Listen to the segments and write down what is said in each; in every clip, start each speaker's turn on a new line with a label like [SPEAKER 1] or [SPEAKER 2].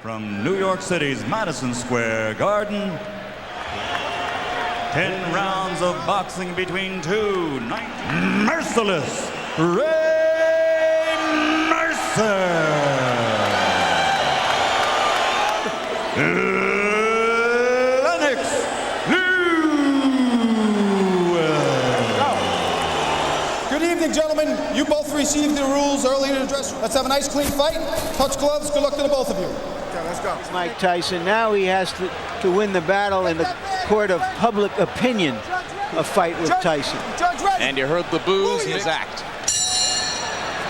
[SPEAKER 1] from New York City's Madison Square Garden. 10 rounds of boxing between two merciless Ray Mercer. Lennox.
[SPEAKER 2] Good evening, gentlemen. You both received the rules earlier in the dress room. Let's have a nice, clean fight. Touch gloves. Good luck to the both of you. Okay, let's go.
[SPEAKER 3] Mike Tyson. Now he has to win the battle in the court of public opinion. A fight with Tyson.
[SPEAKER 4] And you heard the boos in his act.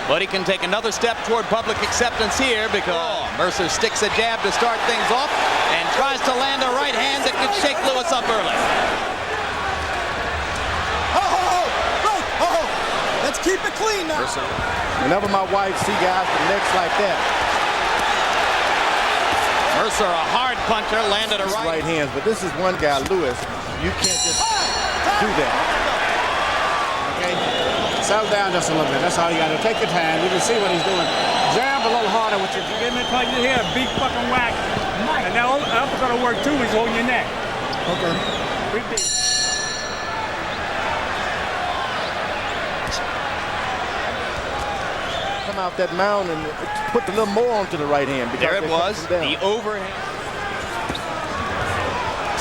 [SPEAKER 4] But he can take another step toward public acceptance here because Mercer sticks a jab to start things off and tries to land a right hand that could shake Lewis up early.
[SPEAKER 2] Let's keep it clean now.
[SPEAKER 4] Mercer.
[SPEAKER 5] Whenever my wife see guys with necks like that.
[SPEAKER 4] Mercer, a hard puncher, landed a
[SPEAKER 5] right hands, but this is one guy, Lewis. You can't just do that.
[SPEAKER 6] Okay? Settle down just a little bit. That's all you got to do. Take your time. You can see what he's doing. Jab a little harder with your.
[SPEAKER 7] Give me a you here, a big fucking whack. And now uppercut will work too. He's holding your neck.
[SPEAKER 2] Okay.
[SPEAKER 7] Big deal.
[SPEAKER 5] Come out that mound and put a little more onto the right hand.
[SPEAKER 4] There it was, the overhand.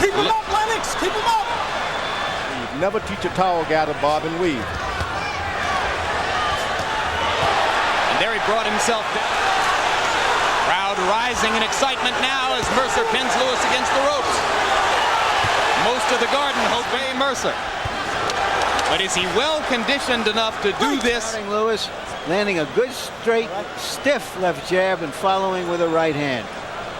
[SPEAKER 2] Keep him up, Lennox. Keep him up.
[SPEAKER 5] You never teach a tall guy to bob and weave.
[SPEAKER 4] And there he brought himself down. Crowd rising in excitement now as Mercer pins Lewis against the ropes. Most of the Garden hope Ray Mercer. But is he well conditioned enough to do this?
[SPEAKER 3] Lewis landing a good straight, stiff left jab and following with a right hand.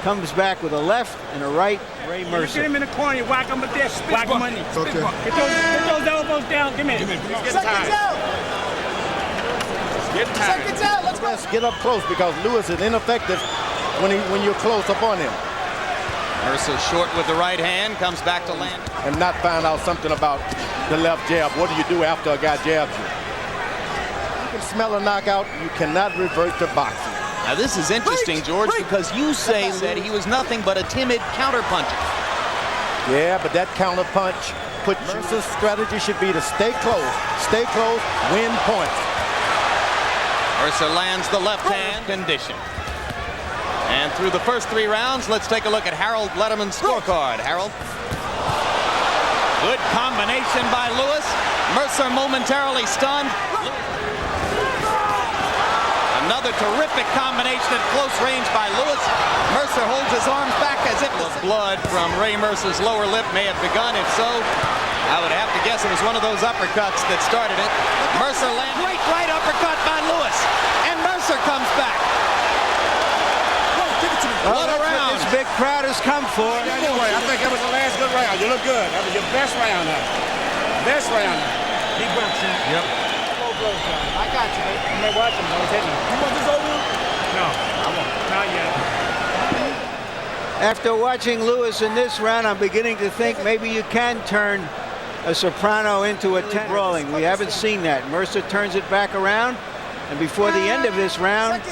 [SPEAKER 3] Comes back with a left and a right. Ray Mercer.
[SPEAKER 7] Get him in the corner, you whack him with this. Whack him on it.
[SPEAKER 2] Okay.
[SPEAKER 7] Get those elbows down. Give me.
[SPEAKER 2] Seconds out. Seconds out. Let's go.
[SPEAKER 5] Let's get up close because Lewis is ineffective when you're close upon him.
[SPEAKER 4] Mercer short with the right hand, comes back to land.
[SPEAKER 5] And not find out something about the left jab. What do you do after a guy jabs you? You can smell a knockout. You cannot revert to boxing.
[SPEAKER 4] Now this is interesting, George, because you say that he was nothing but a timid counterpuncher.
[SPEAKER 5] Yeah, but that counterpunch put Mercer's strategy should be to stay close, win points.
[SPEAKER 4] Mercer lands the left hand condition. And through the first 3 rounds, let's take a look at Harold Letterman's scorecard. Harold. Good combination by Lewis. Mercer momentarily stunned. Another terrific combination at close range by Lewis. Mercer holds his arms back as if the blood from Ray Mercer's lower lip may have begun. If so, I would have to guess it was one of those uppercuts that started it. Mercer lands great right uppercut by Lewis. And Mercer comes back. What a round.
[SPEAKER 3] This big crowd has come for.
[SPEAKER 6] Anyway, I think that was the last good round. You look good. That was your best round now. Best round.
[SPEAKER 7] Deep breath, champ.
[SPEAKER 6] Yep.
[SPEAKER 7] I got you, mate. I'm not watching. Don't hit me.
[SPEAKER 2] You want this over?
[SPEAKER 7] No, I won't. Not yet.
[SPEAKER 3] After watching Lewis in this round, I'm beginning to think maybe you can turn a soprano into a tenor. Brawling. We haven't seen that. Mercer turns it back around, and before the end of this round,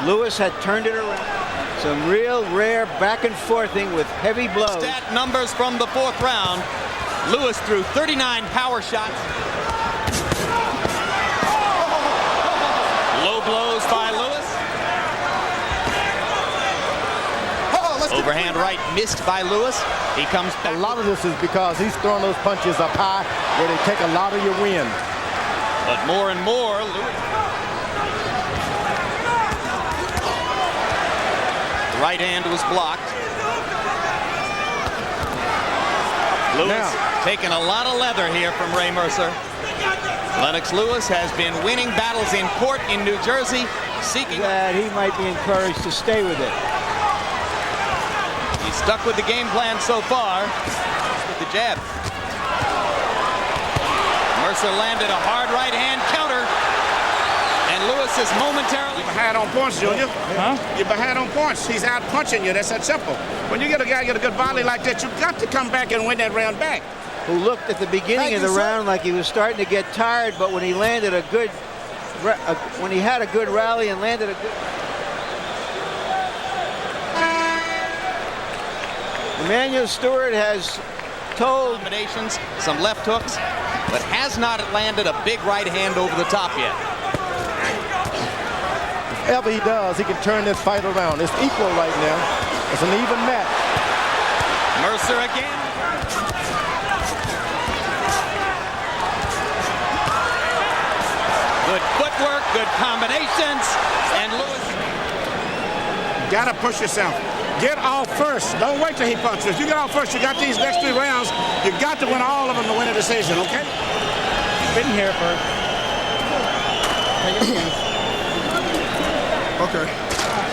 [SPEAKER 3] Lewis had turned it around. Some real rare back and forthing with heavy blows.
[SPEAKER 4] Stat numbers from the 4th round. Lewis threw 39 power shots. Low blows by Lewis. Overhand right missed by Lewis. He comes back.
[SPEAKER 5] A lot of this is because he's throwing those punches up high where they take a lot of your wind.
[SPEAKER 4] But more and more, Lewis. Right hand was blocked. Lewis taking a lot of leather here from Ray Mercer. Lennox Lewis has been winning battles in court in New Jersey, seeking
[SPEAKER 3] that he might be encouraged to stay with it.
[SPEAKER 4] He's stuck with the game plan so far with the jab. Mercer landed a hard right hand counter. And Lewis is momentarily...
[SPEAKER 6] You're behind on points, Junior.
[SPEAKER 7] Huh?
[SPEAKER 6] You're behind on points. He's out punching you. That's that simple. When you get a guy get a good volley like that, you've got to come back and win that round back.
[SPEAKER 3] Who looked at the beginning of the round like he was starting to get tired, but when he landed a good... when he had a good rally and landed a good... Emanuel Stewart has told
[SPEAKER 4] Combinations, some left hooks, but has not landed a big right hand over the top yet.
[SPEAKER 5] If ever he does, he can turn this fight around. It's equal right now. It's an even match.
[SPEAKER 4] Mercer again. Good footwork, good combinations, and Lewis.
[SPEAKER 6] Gotta push yourself. Get off first. Don't wait till he punches. You get off first. You got these next 3 rounds. You got to win all of them to win a decision, okay?
[SPEAKER 7] Been here first.
[SPEAKER 2] Okay.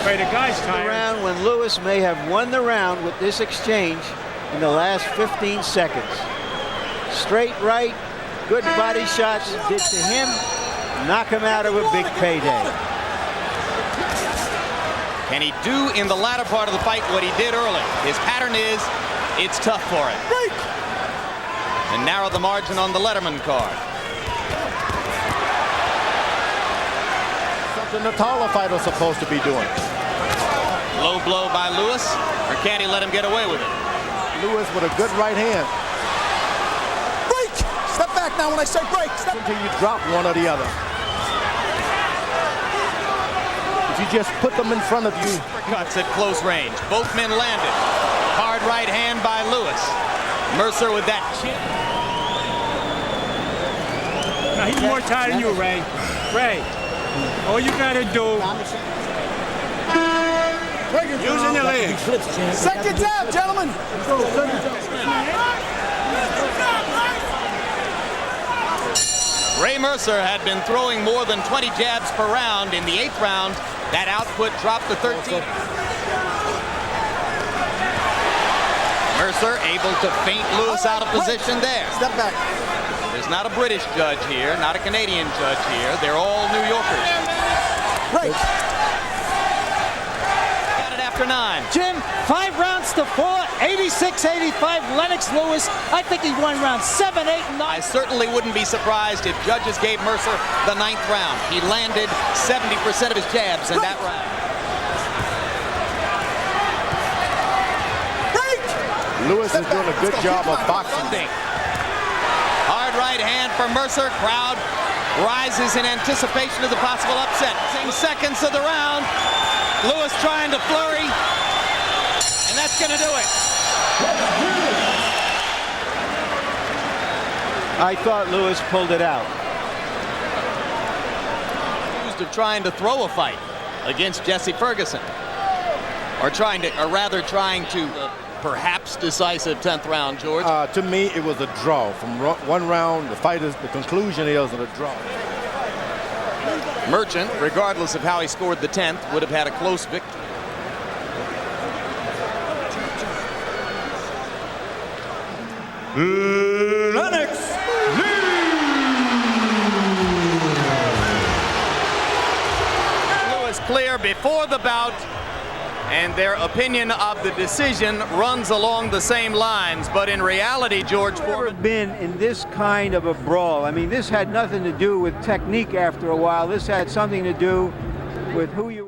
[SPEAKER 7] Wait, the guy's tired.
[SPEAKER 3] round when Lewis may have won the round with this exchange in the last 15 seconds. Straight right, good body shots did to him, knock him out of a big payday.
[SPEAKER 4] Can he do in the latter part of the fight what he did early? His pattern is, it's tough for him. And narrow the margin on the Letterman card.
[SPEAKER 5] Something the taller fighter's supposed to be doing.
[SPEAKER 4] Low blow by Lewis, or can he let him get away with it?
[SPEAKER 5] Lewis with a good right hand.
[SPEAKER 2] Break! Step back now when I say break. Step.
[SPEAKER 5] Until you drop one or the other. If you just put them in front of you.
[SPEAKER 4] Cuts at close range. Both men landed. Hard right hand by Lewis. Mercer with that chin.
[SPEAKER 7] Now, he's more tired than you, Ray. Ray, all you gotta do.
[SPEAKER 6] Using your legs.
[SPEAKER 2] Second jab, gentlemen.
[SPEAKER 4] Ray Mercer had been throwing more than 20 jabs per round. In the 8th round, that output dropped to 13. Mercer able to feint Lewis out of position there.
[SPEAKER 2] Step back.
[SPEAKER 4] There's not a British judge here, not a Canadian judge here. They're all New Yorkers.
[SPEAKER 2] Break.
[SPEAKER 4] Got it after 9.
[SPEAKER 8] Jim, 5 rounds to 4, 86-85, Lennox Lewis. I think he won rounds 7, 8, and 9.
[SPEAKER 4] I certainly wouldn't be surprised if judges gave Mercer the 9th round. He landed 70% of his jabs in that round.
[SPEAKER 5] Lewis is doing a good job of boxing.
[SPEAKER 4] Hard right hand for Mercer. Crowd rises in anticipation of the possible upset. 6 seconds of the round. Lewis trying to flurry. And that's going to do it.
[SPEAKER 3] I thought Lewis pulled it out.
[SPEAKER 4] Accused of trying to throw a fight against Jesse Ferguson. Or trying to perhaps decisive 10th round, George.
[SPEAKER 5] To me, it was a draw. From one round, the conclusion is a draw.
[SPEAKER 4] Merchant, regardless of how he scored the 10th, would have had a close victory.
[SPEAKER 1] Lennox.
[SPEAKER 4] Lewis clear before the bout, and their opinion of the decision runs along the same lines. But in reality, George
[SPEAKER 3] Never
[SPEAKER 4] Foreman,
[SPEAKER 3] been in this kind of a brawl. I mean, this had nothing to do with technique after a while. This had something to do with who you